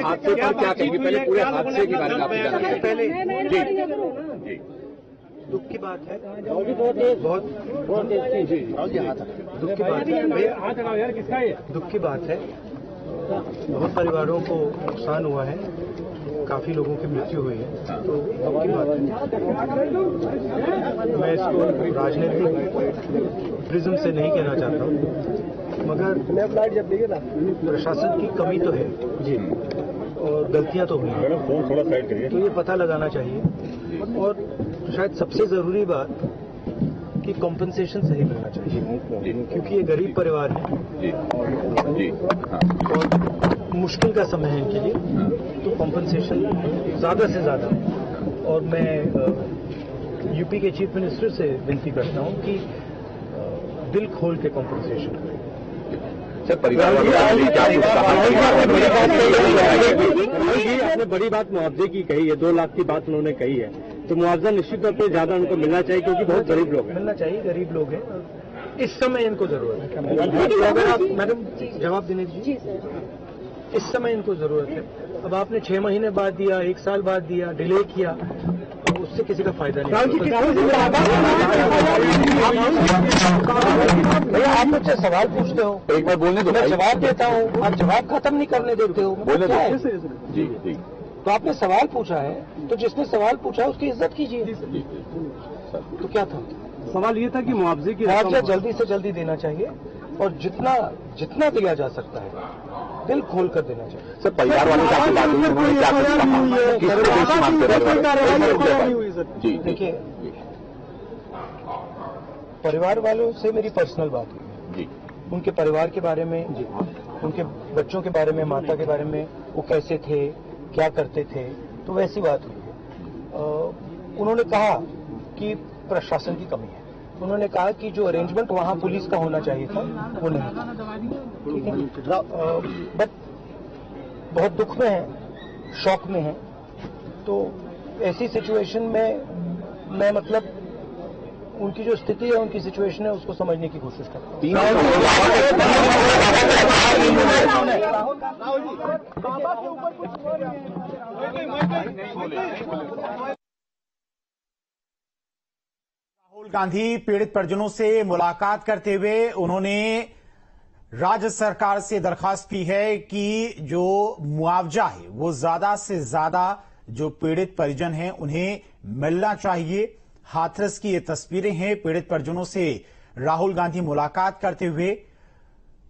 हादसे पर क्या कहेंगे? पहले पूरे हादसे के बारे में आप जानकारी पहले जी दुख की बात है, बहुत जी दुख की बात है, दुख की बात है। बहुत परिवारों को नुकसान हुआ है, काफी लोगों की मृत्यु हुई है, तो दुख की बात है। मैं इसको राजनीतिक प्रिज्म से नहीं कहना चाहता हूँ, मगर प्रशासन की कमी तो है जी, और गलतियां तो हुई हैं, तो ये पता लगाना चाहिए। और शायद सबसे जरूरी बात कि कॉम्पेंसेशन सही मिलना चाहिए, क्योंकि ये गरीब परिवार है और मुश्किल का समय है इनके लिए, तो कॉम्पेंसेशन ज्यादा से ज्यादा। और मैं यूपी के चीफ मिनिस्टर से विनती करता हूं कि दिल खोल के कॉम्पेंसेशन करें। परिवार आपने बड़ी बात मुआवजे की कही है, 2 लाख की बात उन्होंने कही है, तो मुआवजा निश्चित तौर पर ज्यादा उनको मिलना चाहिए, क्योंकि बहुत गरीब लोग हैं। मिलना चाहिए, गरीब लोग हैं, इस समय इनको जरूरत है। अगर आप मैडम जवाब देने दीजिए, इस समय इनको जरूरत है। अब आपने 6 महीने बाद दिया, 1 साल बाद दिया, डिले किया, तो उससे किसी का फायदा नहीं। भैया आप मुझसे सवाल पूछते हो, एक बार बोलने दो, मैं जवाब देता हूँ, आप जवाब खत्म नहीं करने देते हो। बोलने दो जी जी। तो आपने सवाल पूछा है, तो जिसने सवाल पूछा है उसकी इज्जत कीजिए। तो क्या था सवाल? ये था कि मुआवजे की मुआवजा जल्दी से जल्दी देना चाहिए, और जितना दिया जा सकता है दिल खोल कर देना चाहिए। सर परिवार वालों से आपकी बात हुई, जी देखिए, परिवार वालों से मेरी पर्सनल बात हुई जी, उनके परिवार के बारे में जी, उनके बच्चों के बारे में, माता के बारे में, वो कैसे थे, क्या करते थे, तो वैसी बात हुई है। उन्होंने कहा कि प्रशासन की कमी है, उन्होंने कहा कि जो अरेंजमेंट वहां पुलिस का होना चाहिए था वो नहीं था, ठीक है। बट बहुत दुख में है, शॉक में है, तो ऐसी सिचुएशन में मैं मतलब उनकी जो स्थिति है, उनकी सिचुएशन है, उसको समझने की कोशिश करता हूँ। राहुल गांधी पीड़ित परिजनों से मुलाकात करते हुए उन्होंने राज्य सरकार से दरखास्त की है कि जो मुआवजा है वो ज्यादा से ज्यादा जो पीड़ित परिजन हैं उन्हें मिलना चाहिए। हाथरस की ये तस्वीरें हैं, पीड़ित परिजनों से राहुल गांधी मुलाकात करते हुए।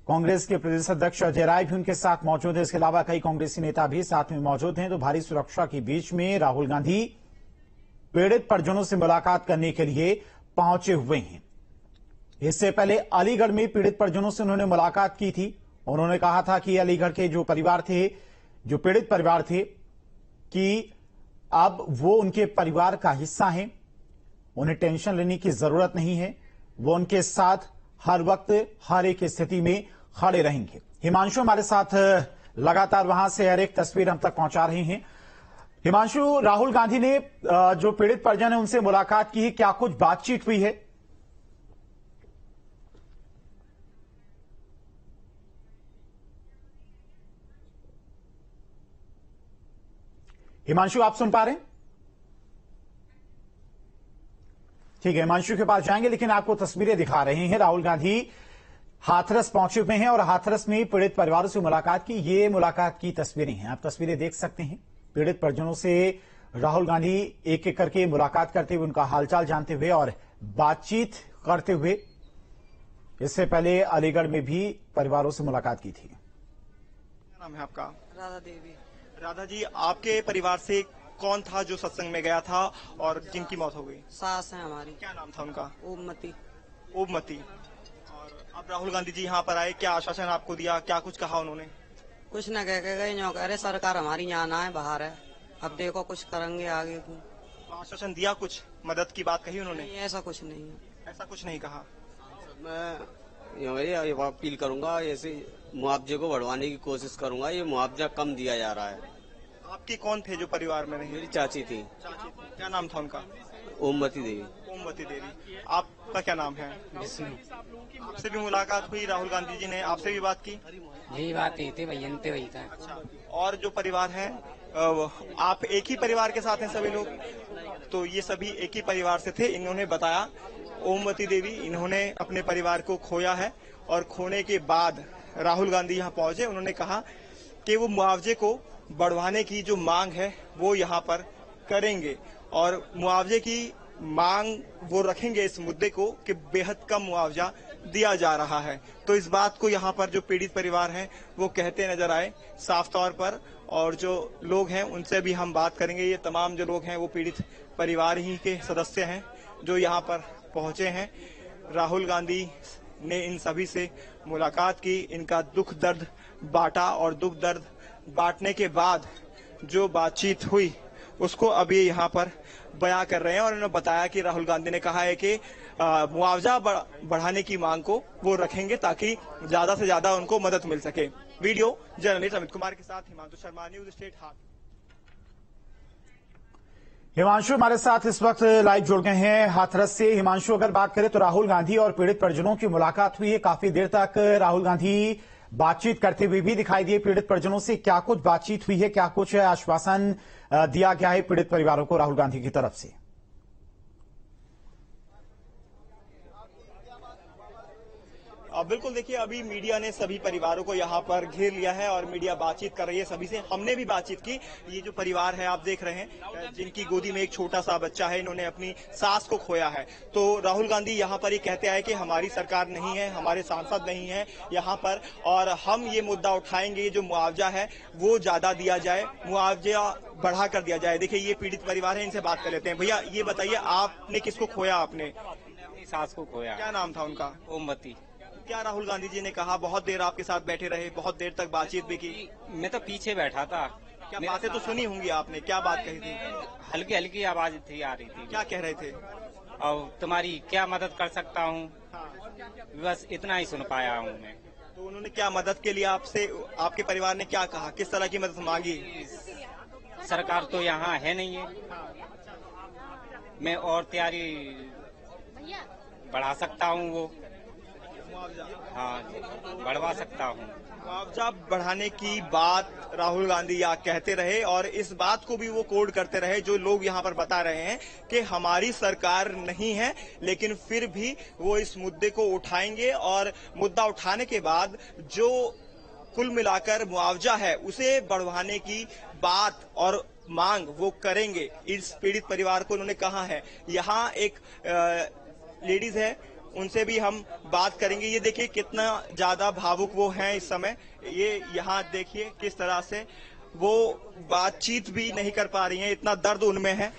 कांग्रेस के प्रदेश अध्यक्ष अजय राय भी उनके साथ मौजूद हैं, इसके अलावा कई कांग्रेसी नेता भी साथ में मौजूद हैं। तो भारी सुरक्षा के बीच में राहुल गांधी पीड़ित परिजनों से मुलाकात करने के लिए पहुंचे हुए हैं। इससे पहले अलीगढ़ में पीड़ित परिजनों से उन्होंने मुलाकात की थी। उन्होंने कहा था कि अलीगढ़ के जो परिवार थे, जो पीड़ित परिवार थे, कि अब वो उनके परिवार का हिस्सा हैं, उन्हें टेंशन लेने की जरूरत नहीं है, वो उनके साथ हर वक्त हर एक स्थिति में खड़े रहेंगे। हिमांशु हमारे साथ लगातार वहां से हर एक तस्वीर हम तक पहुंचा रहे हैं। हिमांशु, राहुल गांधी ने जो पीड़ित परिजन है उनसे मुलाकात की है, क्या कुछ बातचीत हुई है? हिमांशु, आप सुन पा रहे हैं? ठीक है, हिमांशु के पास जाएंगे, लेकिन आपको तस्वीरें दिखा रहे हैं। राहुल गांधी हाथरस पहुंचे हुए हैं और हाथरस में पीड़ित परिवारों से मुलाकात की। ये मुलाकात की तस्वीरें हैं, आप तस्वीरें देख सकते हैं। पीड़ित परिजनों से राहुल गांधी एक एक करके मुलाकात करते हुए, उनका हालचाल जानते हुए और बातचीत करते हुए। इससे पहले अलीगढ़ में भी परिवारों से मुलाकात की थी। क्या नाम है आपका? राधा देवी। राधा जी, आपके परिवार से कौन था जो सत्संग में गया था और जिनकी मौत हो गई? सास है हमारी। क्या नाम था उनका? ओममती। ओममती। और अब राहुल गांधी जी यहाँ पर आए, क्या आश्वासन आपको दिया, क्या कुछ कहा उन्होंने? कुछ न कह के गए, यूँ कह रहे सरकार हमारी यहाँ ना है, बाहर है, अब देखो कुछ करेंगे आगे को। तो आश्वासन दिया, कुछ मदद की बात कही उन्होंने? नहीं, ऐसा कुछ नहीं है। ऐसा कुछ नहीं कहा। मैं ये अपील करूंगा, ऐसे मुआवजे को बढ़वाने की कोशिश करूंगा। ये मुआवजा कम दिया जा रहा है। आपकी कौन थे जो परिवार में रही? मेरी चाची थी। चाची थी। क्या नाम था उनका? ओममती देवी। ओमवती देवी, आपका क्या नाम है? विष्णु। आपसे भी मुलाकात हुई, राहुल गांधी जी ने आपसे भी बात की? यही बात ही थी भैया वही था। अच्छा, और जो परिवार है आप एक ही परिवार के साथ हैं सभी लोग? तो ये सभी एक ही परिवार से थे। इन्होंने बताया, ओमवती देवी, इन्होंने अपने परिवार को खोया है और खोने के बाद राहुल गांधी यहाँ पहुंचे। उन्होंने कहा कि वो मुआवजे को बढ़वाने की जो मांग है वो यहाँ पर करेंगे और मुआवजे की मांग वो रखेंगे इस मुद्दे को कि बेहद कम मुआवजा दिया जा रहा है। तो इस बात को यहाँ पर जो पीड़ित परिवार हैं वो कहते नजर आए साफ तौर पर, और जो लोग हैं उनसे भी हम बात करेंगे। ये तमाम जो लोग हैं वो पीड़ित परिवार ही के सदस्य हैं जो यहाँ पर पहुंचे हैं। राहुल गांधी ने इन सभी से मुलाकात की, इनका दुख दर्द बांटा और दुख दर्द बांटने के बाद जो बातचीत हुई उसको अभी यहाँ पर बयां कर रहे हैं। और उन्होंने बताया कि राहुल गांधी ने कहा है कि मुआवजा बढ़ाने की मांग को वो रखेंगे ताकि ज्यादा से ज्यादा उनको मदद मिल सके। वीडियो जर्नलिस्ट अमित कुमार के साथ हिमांशु शर्मा, न्यूज स्टेट हाट। हिमांशु हमारे साथ इस वक्त लाइव जुड़ गए हैं हाथरस से। हिमांशु, अगर बात करें तो राहुल गांधी और पीड़ित परिजनों की मुलाकात हुई है, काफी देर तक राहुल गांधी बातचीत करते हुए भी दिखाई दिए पीड़ित परिजनों से। क्या कुछ बातचीत हुई है, क्या कुछ आश्वासन दिया गया है पीड़ित परिवारों को राहुल गांधी की तरफ से? बिल्कुल, देखिए अभी मीडिया ने सभी परिवारों को यहाँ पर घेर लिया है और मीडिया बातचीत कर रही है सभी से। हमने भी बातचीत की। ये जो परिवार है आप देख रहे हैं, जिनकी गोदी में एक छोटा सा बच्चा है, इन्होंने अपनी सास को खोया है। तो राहुल गांधी यहाँ पर ये कहते आए कि हमारी सरकार नहीं है, हमारे सांसद नहीं है यहाँ पर, और हम ये मुद्दा उठाएंगे, जो मुआवजा है वो ज्यादा दिया जाए, मुआवजा बढ़ा कर दिया जाए। देखिए ये पीड़ित परिवार है, इनसे बात कर लेते हैं। भैया ये बताइए, आपने किसको खोया? आपने सास को खोया। क्या नाम था उनका? ओमवती। क्या राहुल गांधी जी ने कहा? बहुत देर आपके साथ बैठे रहे, बहुत देर तक बातचीत भी की। मैं तो पीछे बैठा था। क्या बातें तो सुनी होंगी आपने, क्या बात कही थी? हल्की हल्की आवाज थी आ रही थी। क्या कह रहे थे? और तुम्हारी क्या मदद कर सकता हूँ, बस इतना ही सुन पाया हूँ मैं। तो उन्होंने क्या मदद के लिए आपसे, आपके परिवार ने क्या कहा, किस तरह की मदद मांगी? सरकार तो यहाँ है नहीं है, मैं और तैयारी बढ़ा सकता हूँ, वो हाँ बढ़वा सकता हूँ। मुआवजा बढ़ाने की बात राहुल गांधी यहाँ कहते रहे और इस बात को भी वो कोड करते रहे जो लोग यहाँ पर बता रहे हैं कि हमारी सरकार नहीं है, लेकिन फिर भी वो इस मुद्दे को उठाएंगे और मुद्दा उठाने के बाद जो कुल मिलाकर मुआवजा है उसे बढ़वाने की बात और मांग वो करेंगे। इस पीड़ित परिवार को उन्होंने कहा है। यहाँ एक लेडीज है, उनसे भी हम बात करेंगे। ये देखिए कितना ज्यादा भावुक वो हैं इस समय। ये यहाँ देखिए किस तरह से वो बातचीत भी नहीं कर पा रही हैं, इतना दर्द उनमें है।